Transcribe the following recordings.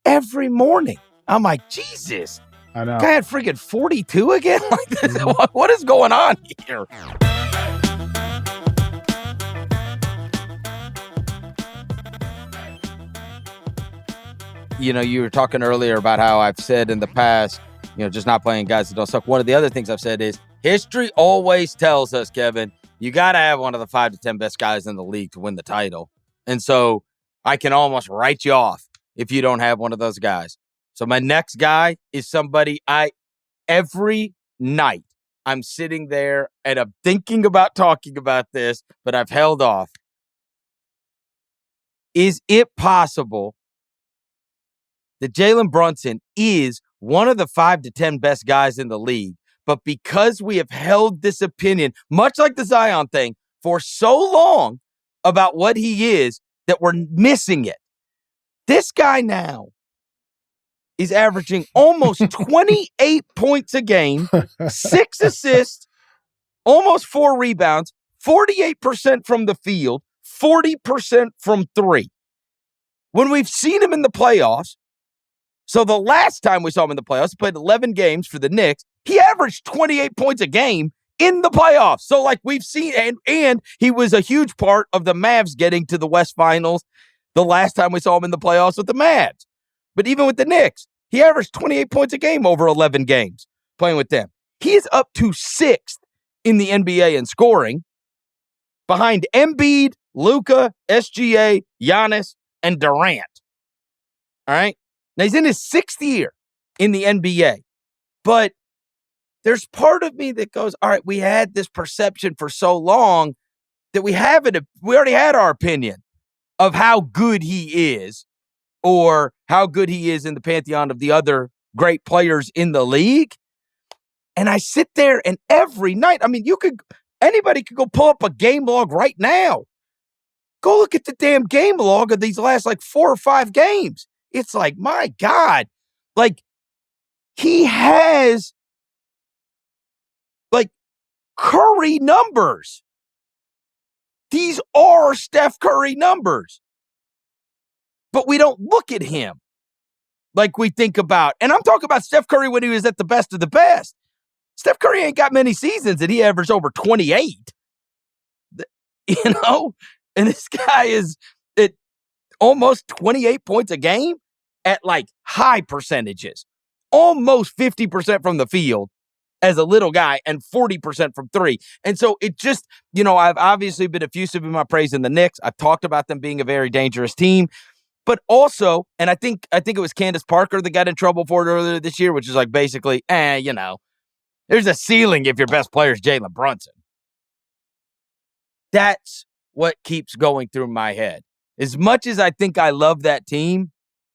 every morning. I'm like, Jesus. I know. Guy had freaking 42 again? Like this, what is going on here? You know, you were talking earlier about how I've said in the past, you know, just not playing guys that don't suck. One of the other things I've said is history always tells us, Kevin, you got to have one of the 5 to 10 best guys in the league to win the title. And so I can almost write you off if you don't have one of those guys. So my next guy is somebody every night I'm sitting there and I'm thinking about talking about this, but I've held off. Is it possible that Jalen Brunson is one of the 5 to 10 best guys in the league, but because we have held this opinion, much like the Zion thing, for so long about what he is, that we're missing it? This guy now is averaging almost 28 points a game, 6 assists, almost 4 rebounds, 48% from the field, 40% from 3. When we've seen him in the playoffs, so the last time we saw him in the playoffs, he played 11 games for the Knicks. He averaged 28 points a game in the playoffs. So like we've seen, and he was a huge part of the Mavs getting to the West Finals the last time we saw him in the playoffs with the Mavs. But even with the Knicks, he averaged 28 points a game over 11 games playing with them. He is up to 6th in the NBA in scoring behind Embiid, Luka, SGA, Giannis, and Durant. All right? Now, he's in his 6th year in the NBA, but there's part of me that goes, all right, we had this perception for so long that we already had our opinion of how good he is or how good he is in the pantheon of the other great players in the league. And I sit there and every night, I mean, anybody could go pull up a game log right now. Go look at the damn game log of these last like 4 or 5 games. It's like, my God, like he has like Curry numbers. These are Steph Curry numbers. But we don't look at him like we think about. And I'm talking about Steph Curry when he was at the best of the best. Steph Curry ain't got many seasons that he averaged over 28. You know? And this guy is at almost 28 points a game at like high percentages. Almost 50% from the field as a little guy and 40% from 3. And so it just, you know, I've obviously been effusive in my praise in the Knicks. I've talked about them being a very dangerous team. But also, and I think it was Candace Parker that got in trouble for it earlier this year, which is like basically, you know, there's a ceiling if your best player is Jalen Brunson. That's what keeps going through my head. As much as I think I love that team,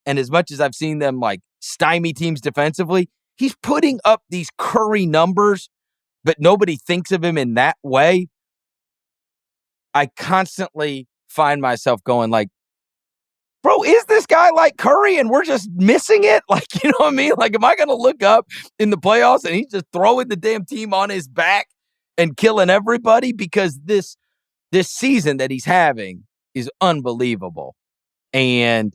and as much as I've seen them like stymie teams defensively, he's putting up these Curry numbers, but nobody thinks of him in that way. I constantly find myself going like, bro, is this guy like Curry and we're just missing it? Like, you know what I mean? Like, am I going to look up in the playoffs and he's just throwing the damn team on his back and killing everybody? Because this season that he's having is unbelievable. And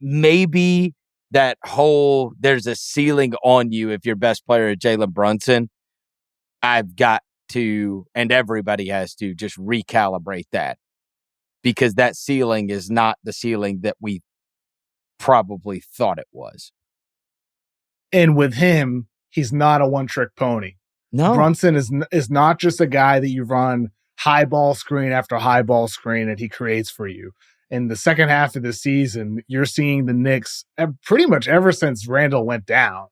maybe that whole there's a ceiling on you if your best player is Jalen Brunson, I've got to, and everybody has to, just recalibrate that. Because that ceiling is not the ceiling that we probably thought it was. And with him, he's not a one-trick pony. No. Brunson is not just a guy that you run high ball screen after high ball screen and he creates for you. In the second half of the season, you're seeing the Knicks pretty much ever since Randall went down.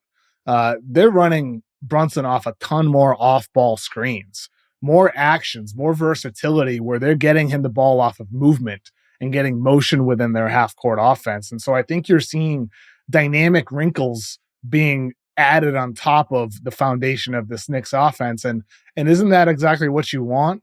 They're running Brunson off a ton more off-ball screens, more actions, more versatility where they're getting him the ball off of movement and getting motion within their half-court offense. And so I think you're seeing dynamic wrinkles being added on top of the foundation of this Knicks offense. And isn't that exactly what you want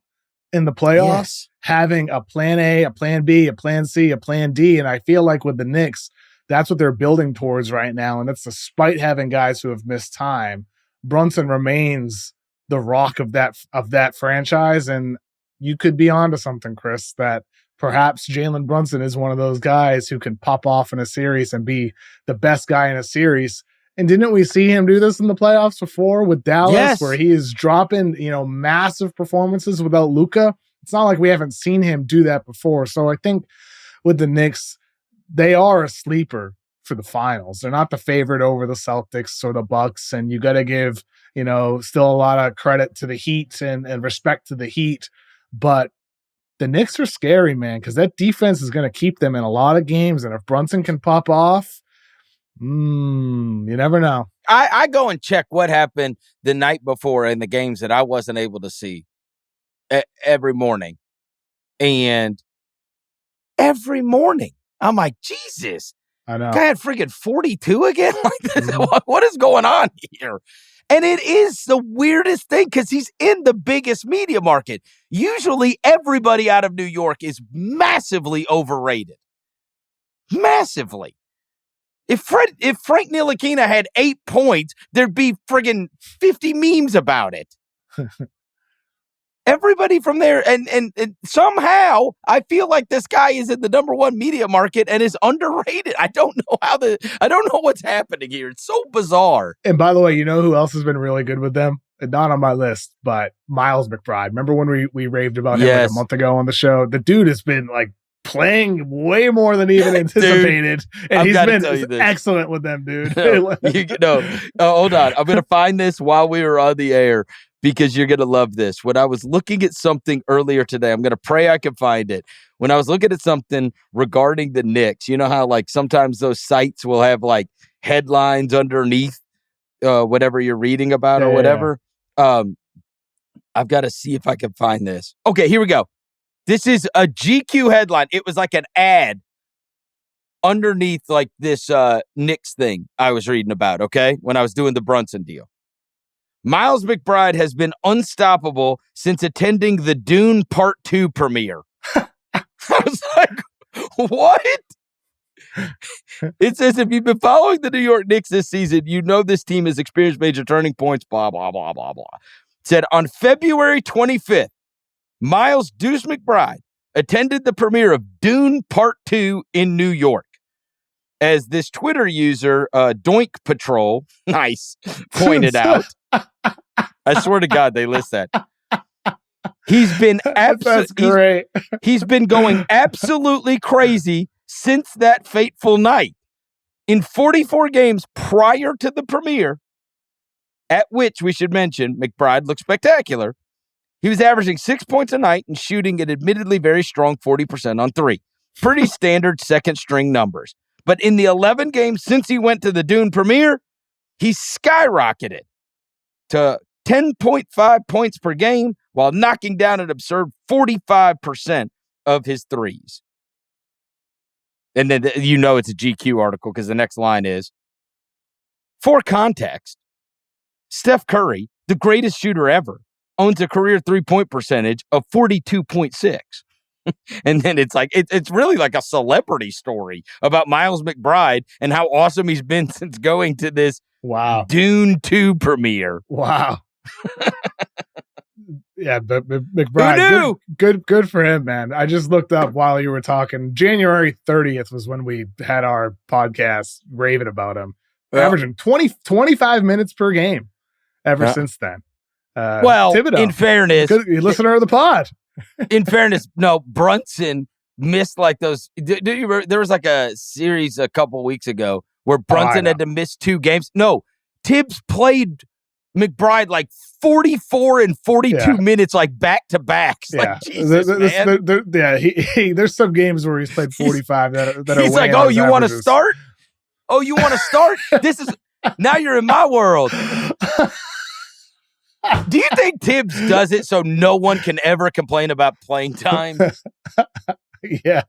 in the playoffs? Yes. Having a plan A, a plan B, a plan C, a plan D. And I feel like with the Knicks, that's what they're building towards right now. And that's despite having guys who have missed time. Brunson remains the rock of that franchise. And you could be onto something, Chris, that perhaps Jalen Brunson is one of those guys who can pop off in a series and be the best guy in a series. And didn't we see him do this in the playoffs before with Dallas, where he is dropping, massive performances without Luka? It's not like we haven't seen him do that before. So I think with the Knicks, they are a sleeper for the finals. They're not the favorite over the Celtics or the Bucks. And you got to give, still a lot of credit to the Heat and respect to the Heat. But the Knicks are scary, man, because that defense is going to keep them in a lot of games. And if Brunson can pop off, you never know. I go and check what happened the night before in the games that I wasn't able to see every morning. And every morning, I'm like, Jesus. I know. Guy had freaking 42 again? What is going on here? And it is the weirdest thing because he's in the biggest media market. Usually everybody out of New York is massively overrated. Massively. If Frank Ntilikina had 8 points, there'd be friggin' 50 memes about it. Everybody from there, and somehow I feel like this guy is in the number one media market and is underrated. I don't know what's happening here. It's so bizarre. And by the way, you know who else has been really good with them? Not on my list, but Miles McBride. Remember when we raved about him like a month ago on the show? The dude has been like playing way more than even anticipated, dude, and he's been excellent with them, dude. Hold on. I'm going to find this while we were on the air, because you're going to love this. When I was looking at something earlier today, I'm going to pray I can find it. When I was looking at something regarding the Knicks, you know how like sometimes those sites will have like headlines underneath whatever you're reading about or whatever. Yeah. I've got to see if I can find this. Okay, here we go. This is a GQ headline. It was like an ad underneath like this Knicks thing I was reading about, okay, when I was doing the Brunson deal. Miles McBride has been unstoppable since attending the Dune Part 2 premiere. I was like, what? It says, if you've been following the New York Knicks this season, you know this team has experienced major turning points, blah, blah, blah, blah, blah. It said, on February 25th, Miles Deuce McBride attended the premiere of Dune Part 2 in New York. As this Twitter user, Doink Patrol, pointed out, I swear to God, they list that. He's been That's great. He's been going absolutely crazy since that fateful night. In 44 games prior to the premiere, at which we should mention McBride looked spectacular, he was averaging 6 points a night and shooting an admittedly very strong 40% on three. Pretty standard second-string numbers. But in the 11 games since he went to the Dune premiere, he skyrocketed to 10.5 points per game while knocking down an absurd 45% of his threes. And then it's a GQ article because the next line is, for context, Steph Curry, the greatest shooter ever, owns a career three-point percentage of 42.6. And then it's like, it's really like a celebrity story about Miles McBride and how awesome he's been since going to this Dune 2 premiere. Wow. Yeah, but McBride, good for him, man. I just looked up while you were talking. January 30th was when we had our podcast raving about him. Averaging 25 minutes per game ever since then. Thibodeau, in fairness, you listener of the pod. In fairness, no, Brunson missed like those. Do you remember, there was like a series a couple weeks ago where Brunson had to miss 2 games. No, Tibbs played McBride like 44 and 42 minutes, like back to backs. Yeah. Like, Jesus, man. There's some games where he's played 45 that are. He's like, oh, you want to start? Oh, you want to start? This is now you're in my world. Do you think Tibbs does it so no one can ever complain about playing time? Yeah.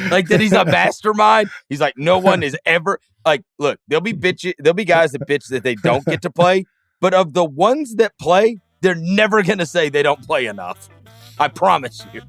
Like that he's a mastermind. He's like, no one is ever like, look, there'll be guys that bitch that they don't get to play, but of the ones that play, they're never gonna say they don't play enough. I promise you.